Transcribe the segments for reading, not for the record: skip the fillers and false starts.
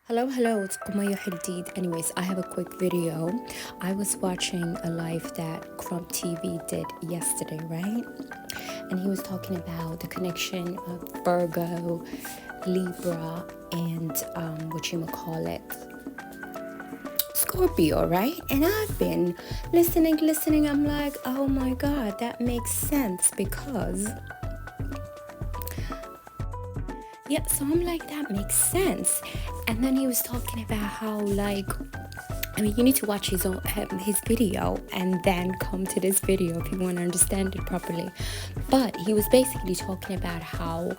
Hello, it's Kumaya Hadid. Anyways, I have a quick video. I was watching a live that Crump TV did yesterday, right? And he was talking about the connection of Virgo, Libra, and what you call it, Scorpio, right? And I've been listening. I'm like, oh my god, that makes sense because yeah, so I'm like, that makes sense. And then he was talking about how, like, I mean, you need to watch his video and then come to this video if you want to understand it properly. But he was basically talking about how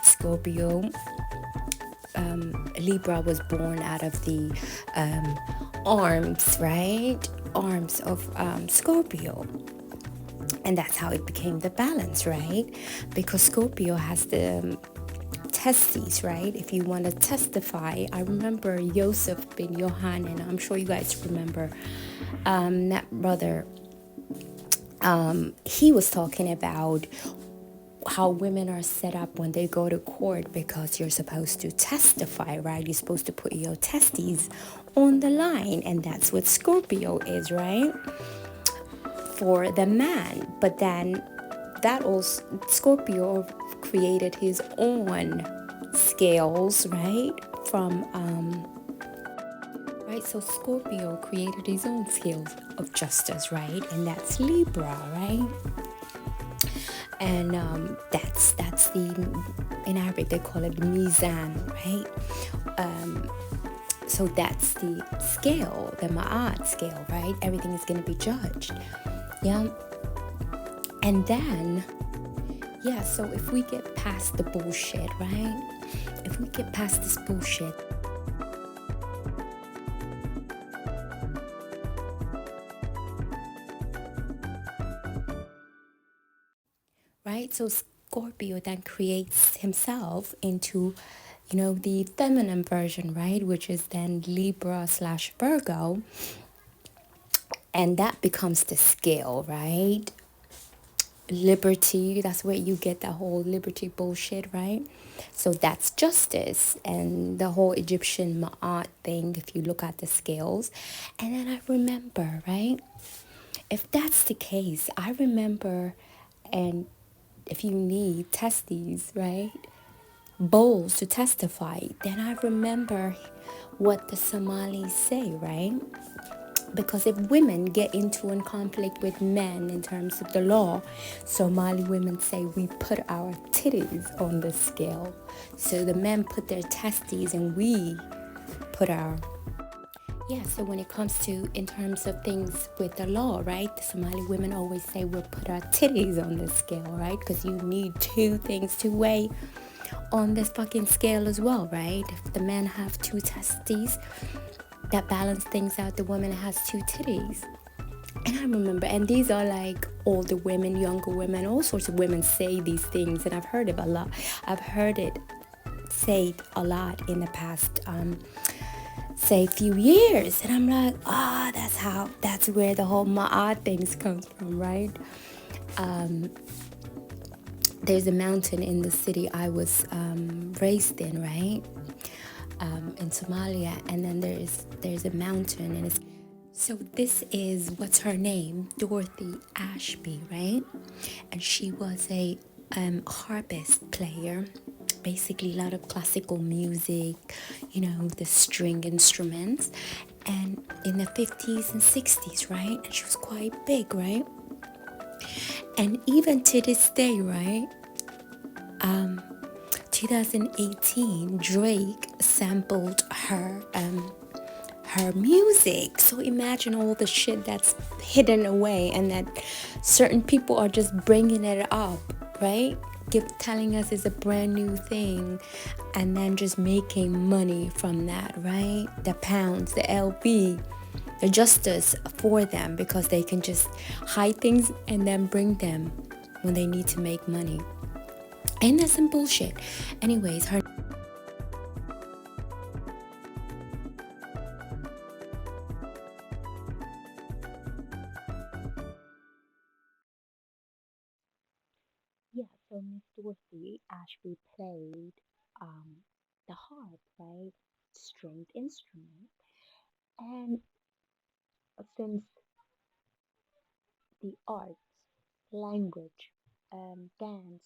Scorpio, Libra was born out of the arms, right? Arms of Scorpio. And that's how it became the balance, right? Because Scorpio has the testes, right? If you want to testify, I remember Yosef bin Yohanan. I'm sure you guys remember that brother. He was talking about how women are set up when they go to court because you're supposed to testify, right? You're supposed to put your testes on the line, and that's what Scorpio is, right? For the man. But then that also Scorpio created his own scales, right? From right, so Scorpio created his own scales of justice, right? And that's Libra, right? And that's the in Arabic they call it mizan, right? So that's the scale, the ma'at scale, right? Everything is going to be judged, yeah. And then yeah, so if we get past the bullshit, right? If we get past this bullshit, right? So Scorpio then creates himself into, the feminine version, right? Which is then Libra slash Virgo. And that becomes the scale, right? Liberty, that's where you get that whole liberty bullshit, right? So that's justice and the whole Egyptian Ma'at thing, if you look at the scales. And then I remember, right? If that's the case, I remember, and if you need testes, right? Bowls to testify, then I remember what the Somalis say, right? Because if women get into a conflict with men in terms of the law, Somali women say we put our titties on the scale. So the men put their testes and we put our yeah, so when it comes to in terms of things with the law, right? The Somali women always say we'll put our titties on the scale, right? Because you need two things to weigh on this fucking scale as well, right? If the men have two testes, that balance things out. The woman has two titties. And I remember, and these are like older women, younger women, all sorts of women say these things, and I've heard it a lot. I've heard it said a lot in the past, say, few years, and I'm like, that's where the whole Ma'at things comes from, right? There's a mountain in the city I was raised in, right? In Somalia, and then there's a mountain, and it's so this is what's her name, Dorothy Ashby, right? And she was a harpist player, basically a lot of classical music, the string instruments, and in the 50s and 60s, right? And she was quite big, right? And even to this day, right? 2018, Drake sampled her music. So imagine all the shit that's hidden away and that certain people are just bringing it up, right? Telling us it's a brand new thing and then just making money from that, right? The pounds, the LP, the justice for them because they can just hide things and then bring them when they need to make money. Ain't that some bullshit? Anyways, her yeah, so Miss Dorothy Ashby played um the harp, right? stringed instrument. And since the arts, language, dance,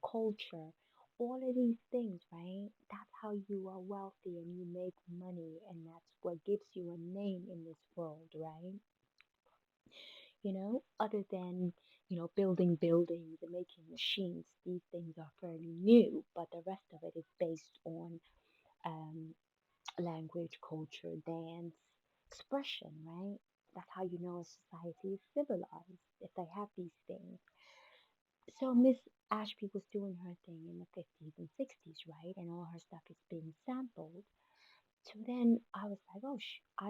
culture, all of these things, right? That's how you are wealthy and you make money, and that's what gives you a name in this world, right? Other than, building buildings and making machines, these things are fairly new, but the rest of it is based on um, language, culture, dance, expression, right? That's how you know a society is civilized, if they have these things. So Miss Ashby was doing her thing in the 50s and 60s, right? And all her stuff is being sampled. So then I was like, oh, I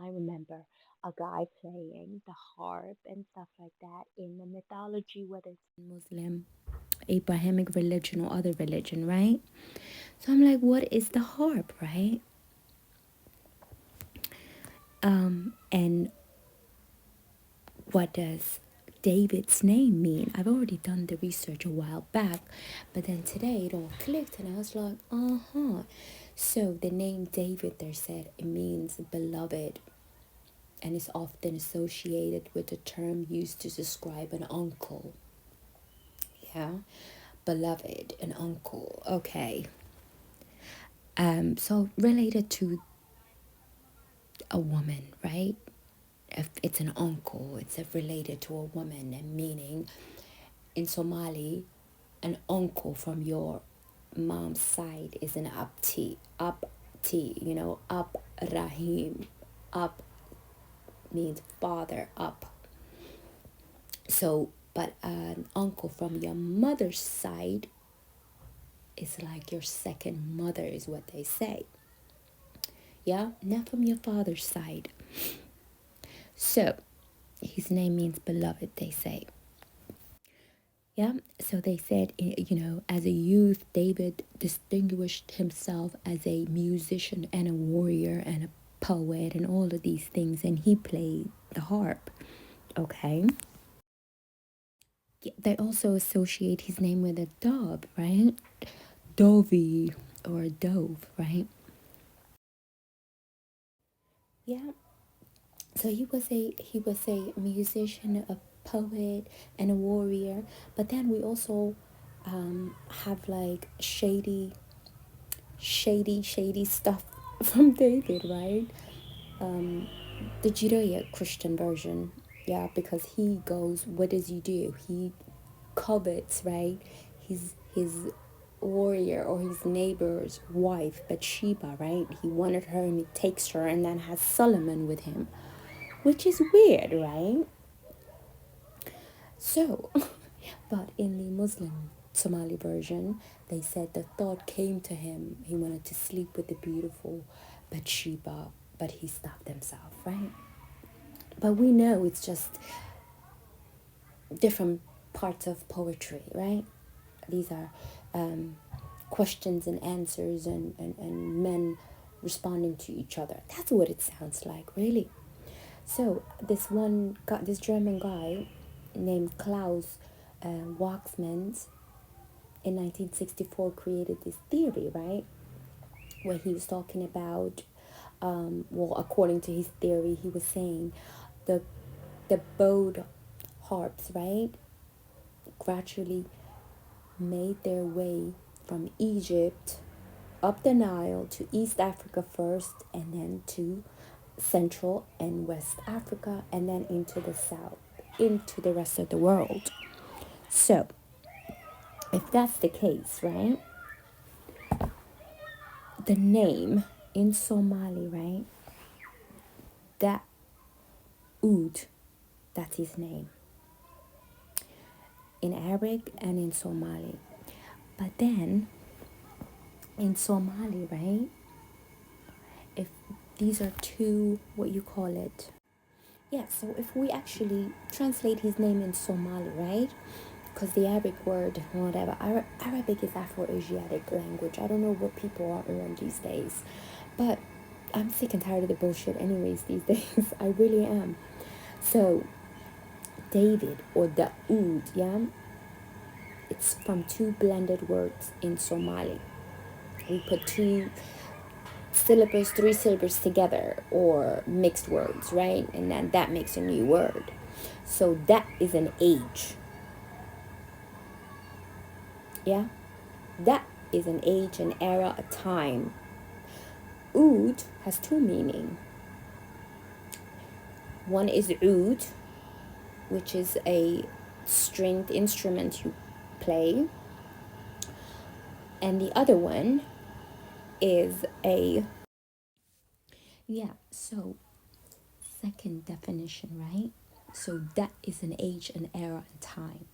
remember a guy playing the harp and stuff like that in the mythology, whether it's Muslim, Abrahamic religion, or other religion, right? So I'm like, what is the harp, right? And what does David's name mean? I've already done the research a while back, but then today it all clicked and I was like, uh-huh. So the name David, they said, it means beloved and is often associated with the term used to describe an uncle. Yeah, beloved, an uncle. Okay. So related to a woman, right? If it's an uncle, it's related to a woman, and meaning in Somali, an uncle from your mom's side is an abti. Abti, Ab Rahim. Ab means father, up. So, but an uncle from your mother's side is like your second mother, is what they say. Yeah, not from your father's side. So, his name means beloved, they say. Yeah, so they said, as a youth, David distinguished himself as a musician and a warrior and a poet and all of these things, and he played the harp. Okay. Yeah, they also associate his name with a dove, right? Dovey or a dove, right? Yeah. So he was a musician, a poet, and a warrior. But then we also have like shady stuff from David, right? The Judeo Christian version, yeah, because he goes, what does he do? He covets, right? His warrior or his neighbor's wife, Bathsheba, right? He wanted her and he takes her and then has Solomon with him, which is weird, right? So, but in the Muslim Somali version, they said the thought came to him. He wanted to sleep with the beautiful Bathsheba, but he stopped himself, right? But we know it's just different parts of poetry, right? These are questions and answers and men responding to each other. That's what it sounds like, really. So this German guy named Klaus Waxmans in 1964 created this theory, right? Where he was talking about, well, according to his theory, he was saying the the bowed harps, right, gradually made their way from Egypt up the Nile to East Africa first, and then to Central and West Africa, and then into the South, into the rest of the world. So, if that's the case, right, the name in Somali, right, that Oud, that's his name in Arabic and in Somali. But then in Somali, right, if these are two, what you call it, yeah, so if we actually translate his name in Somali, right? Because the Arabic word, whatever, Arabic is Afro-Asiatic language. I don't know what people are on these days. But I'm sick and tired of the bullshit anyways these days. I really am. So, David or Daoud, yeah? It's from two blended words in Somali. We put two syllables, three syllables together, or mixed words, right? And then that makes a new word. So that is an age. Yeah? That is an age, an era, a time. Oud has two meanings. One is oud, which is a stringed instrument you play. And the other one is a, yeah, so second definition, right? So that is an age, an era, and time.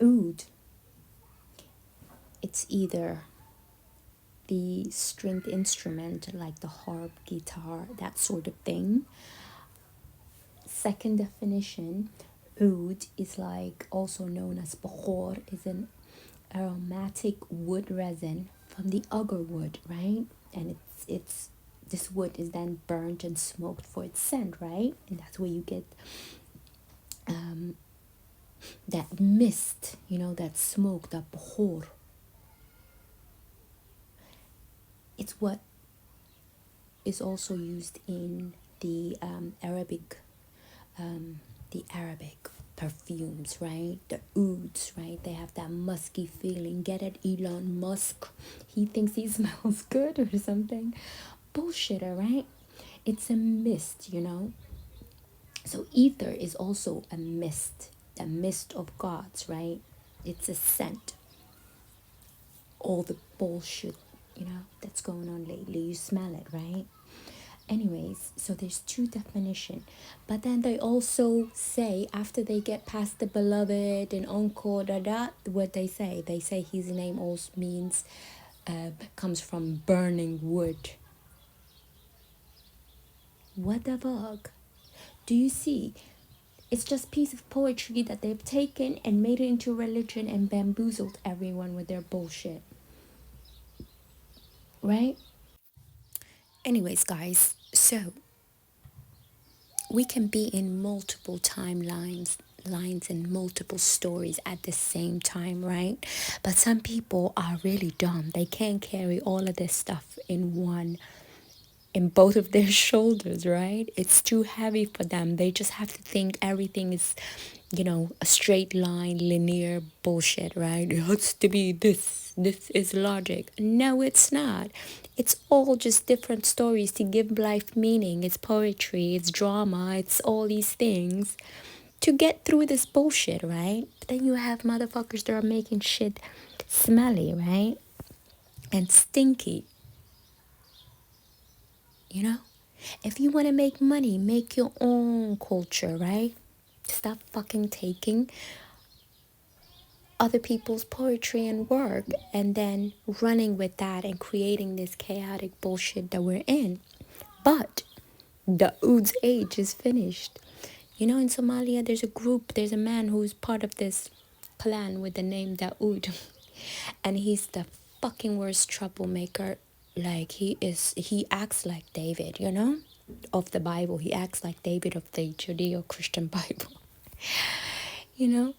Oud, it's either the stringed instrument like the harp, guitar, that sort of thing. Second definition, oud is like also known as bkhor, is an aromatic wood resin from the agar wood, right? And it's this wood is then burnt and smoked for its scent, right? And that's where you get that mist, that smoke, that bkhor. It's what is also used in the the Arabic perfumes, right? The ouds, right? They have that musky feeling. Get it, Elon Musk? He thinks he smells good or something. Bullshitter, right? It's a mist. So ether is also a mist of gods, right? It's a scent. All the bullshit, that's going on lately. You smell it, right? Anyways, so there's two definition, but then they also say after they get past the beloved and encore, what they say his name also means comes from burning wood. What the fuck? Do you see? It's just piece of poetry that they've taken and made it into religion and bamboozled everyone with their bullshit, right? Anyways, guys, so we can be in multiple timelines lines and multiple stories at the same time, right? But some people are really dumb. They can't carry all of this stuff in both of their shoulders, right? It's too heavy for them. They just have to think everything is, a straight line, linear bullshit, right? It has to be this. This is logic. No, it's not. It's all just different stories to give life meaning. It's poetry, it's drama, it's all these things to get through this bullshit, right? But then you have motherfuckers that are making shit smelly, right? And stinky. You know? If you want to make money, make your own culture, right? Stop fucking taking other people's poetry and work and then running with that and creating this chaotic bullshit that we're in. But the Oud's age is finished. In Somalia, there's a man who's part of this clan with the name Daoud. And he's the fucking worst troublemaker. Like, he acts like David, of the Bible. He acts like David of the Judeo-Christian Bible. you know?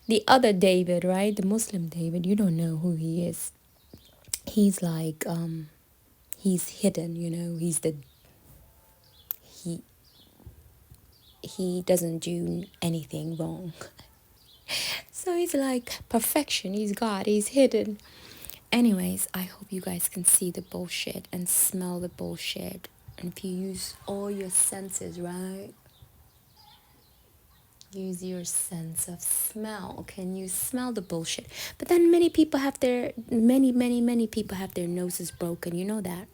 The other David, right? The Muslim David, you don't know who he is. He's like, he's hidden, he he doesn't do anything wrong. So he's like perfection. He's God. He's hidden. Anyways, I hope you guys can see the bullshit and smell the bullshit. And if you use all your senses, right? Use your sense of smell. Can you smell the bullshit? But then many people have many people have their noses broken. You know that?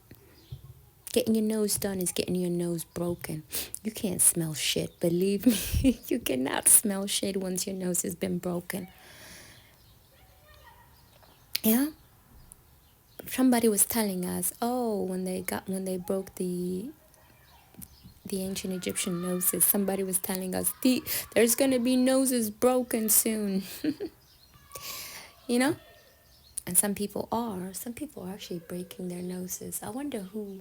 Getting your nose done is getting your nose broken. You can't smell shit. Believe me, you cannot smell shit once your nose has been broken. Yeah? Somebody was telling us, oh, when they broke the ancient Egyptian noses, somebody was telling us there's gonna be noses broken soon. you know? And some people are. Some people are actually breaking their noses. I wonder who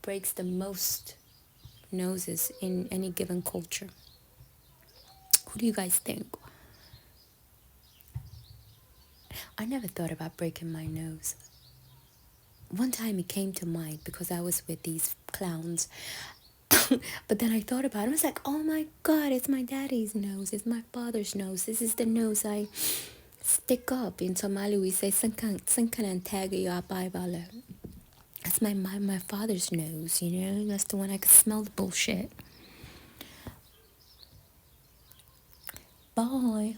breaks the most noses in any given culture. Who do you guys think? I never thought about breaking my nose. One time it came to mind because I was with these clowns. But then I thought about it. I was like, oh my god, it's my daddy's nose. It's my father's nose. This is the nose I stick up. In Somali, we say, "Sankan tag your Bible." That's my father's nose, you know? That's the one I could smell the bullshit. Bye.